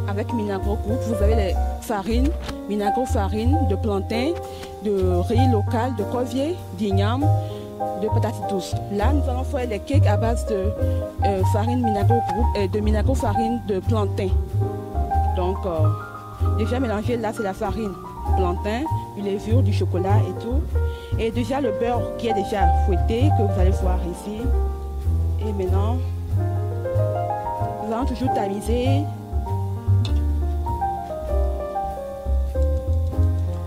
Avec Minagro Group, vous avez les farines, Minagro farine de plantain, de riz local, de corvier, d'igname, de patates douces. Là, nous allons faire les cakes à base de farine Minagro Group et de Minagro farine de plantain. Donc, déjà mélangé, là, c'est la farine plantain, du levure, du chocolat et tout. Et déjà le beurre qui est déjà fouetté, que vous allez voir ici. Et maintenant, nous allons toujours tamiser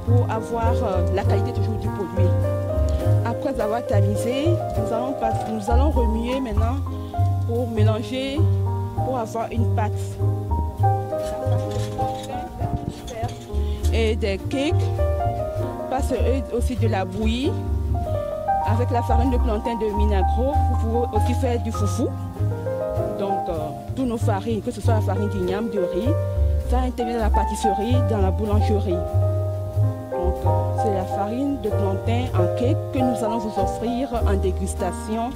pour avoir la qualité toujours du produit. Après avoir tamisé, nous allons remuer maintenant pour mélanger, pour avoir une pâte. Et des cakes, parce aussi de la bouillie. Avec la farine de plantain de Minagro, vous pouvez aussi faire du foufou. Donc, toutes nos farines, que ce soit la farine d'igname, de riz, ça intervient dans la pâtisserie, dans la boulangerie. C'est la farine de plantain en cake que nous allons vous offrir en dégustation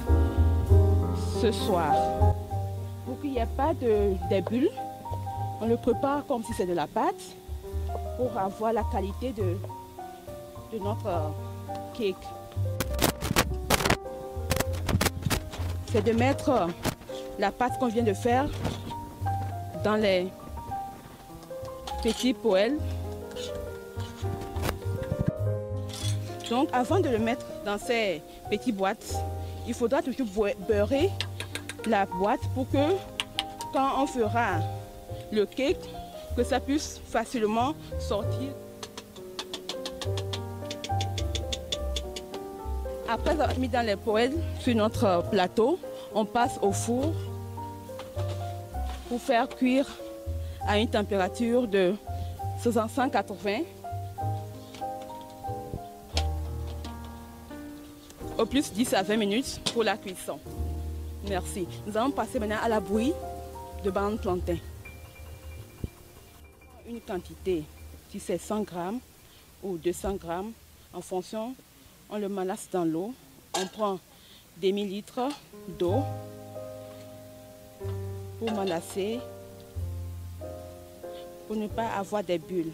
ce soir. Pour qu'il n'y ait pas des bulles, on le prépare comme si c'était de la pâte pour avoir la qualité de notre cake. C'est de mettre la pâte qu'on vient de faire dans les petits poêles. Donc avant de le mettre dans ces petites boîtes, il faudra toujours beurrer la boîte pour que quand on fera le cake, que ça puisse facilement sortir. Après avoir mis dans les poêles sur notre plateau, on passe au four pour faire cuire à une température de 180. Au plus 10 à 20 minutes pour la cuisson. Merci. Nous allons passer maintenant à la bouillie de banane plantain. Une quantité, si c'est 100 grammes ou 200 grammes, en fonction, on le malasse dans l'eau. On prend des millilitres d'eau pour malasser, pour ne pas avoir des bulles.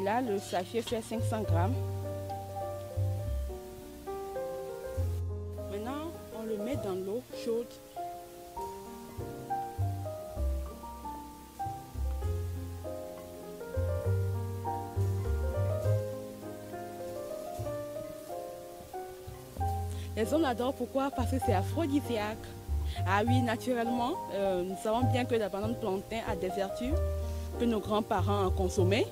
Là, le sachet fait 500 grammes. Maintenant, on le met dans l'eau chaude. Les hommes l'adorent, pourquoi? Parce que c'est aphrodisiaque. Ah oui, naturellement, nous savons bien que la banane plantain a des vertus que nos grands-parents ont consommées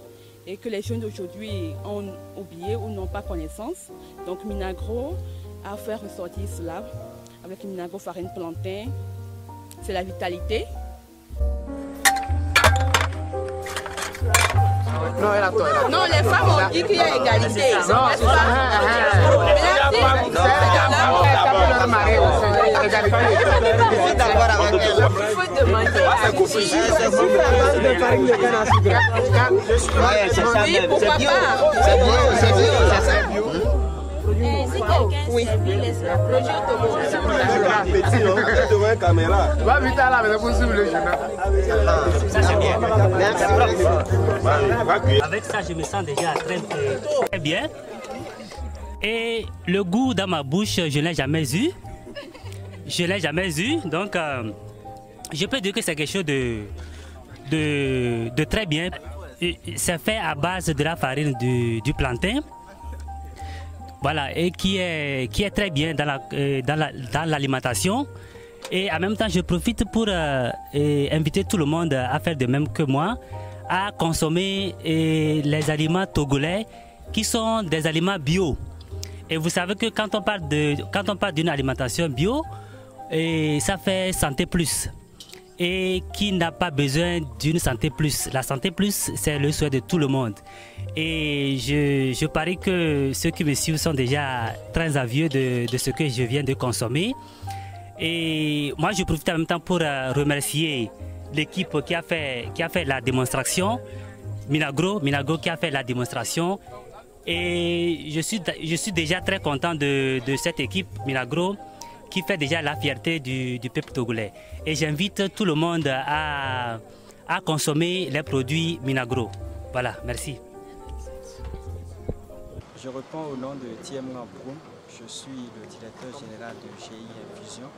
et que les jeunes d'aujourd'hui ont oublié ou n'ont pas connaissance. Donc Minagro a fait ressortir cela avec Minagro farine plantain. C'est la vitalité. Non, les femmes ont dit qu'il y a égalité. Oui. Avec ça, je me sens déjà très bien. Et le goût dans ma bouche, je ne l'ai jamais eu. je ne l'ai jamais eu. Donc, je peux dire que c'est quelque chose de très bien. C'est fait à base de la farine du plantain. Voilà, et qui est très bien dans l'alimentation. Et en même temps, je profite pour inviter tout le monde à faire de même que moi, à consommer les aliments togolais qui sont des aliments bio. Et vous savez que quand on parle d'une alimentation bio, ça fait santé plus. Et qui n'a pas besoin d'une santé plus. La santé plus, c'est le souhait de tout le monde. Et je parie que ceux qui me suivent sont déjà très avieux de ce que je viens de consommer. Et moi, je profite en même temps pour remercier l'équipe qui a fait la démonstration, Minagro qui a fait la démonstration. Et je suis déjà très content de cette équipe Minagro qui fait déjà la fierté du peuple togolais. Et j'invite tout le monde à consommer les produits Minagro. Voilà, merci. Je reprends au nom de Thiem Ngamproum. Je suis le directeur général de GI Infusion.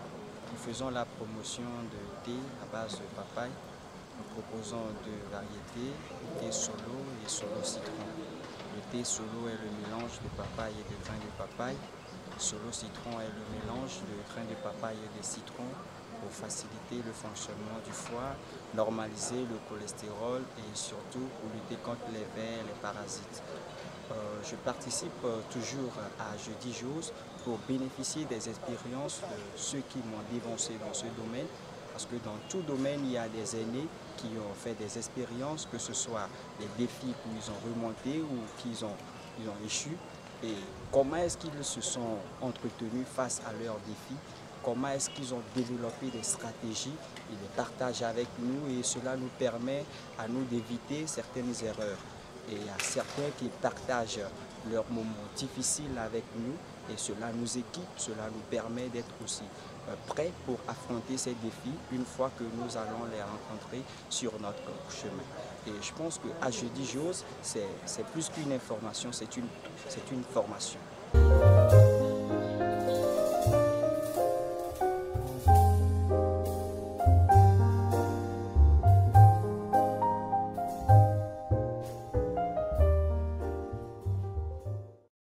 Nous faisons la promotion de thé à base de papaye. Nous proposons deux variétés, le thé solo et solo citron. Le thé solo est le mélange de papaye et de grains de papaye. Solo citron est le mélange de grains de papaye et de citron pour faciliter le fonctionnement du foie, normaliser le cholestérol et surtout pour lutter contre les vers et les parasites. Je participe toujours à Jeudi Jose pour bénéficier des expériences de ceux qui m'ont dévancé dans ce domaine. Parce que dans tout domaine, il y a des aînés qui ont fait des expériences, que ce soit les défis qu'ils ont remontés ou qu'ils ont échoué. Et comment est-ce qu'ils se sont entretenus face à leurs défis, comment est-ce qu'ils ont développé des stratégies, ils les partagent avec nous et cela nous permet à nous d'éviter certaines erreurs. Et il y a certains qui partagent leurs moments difficiles avec nous et cela nous équipe, cela nous permet d'être aussi prêts pour affronter ces défis une fois que nous allons les rencontrer sur notre chemin. Et je pense qu'à Jeudi Jose, c'est plus qu'une information, c'est une formation.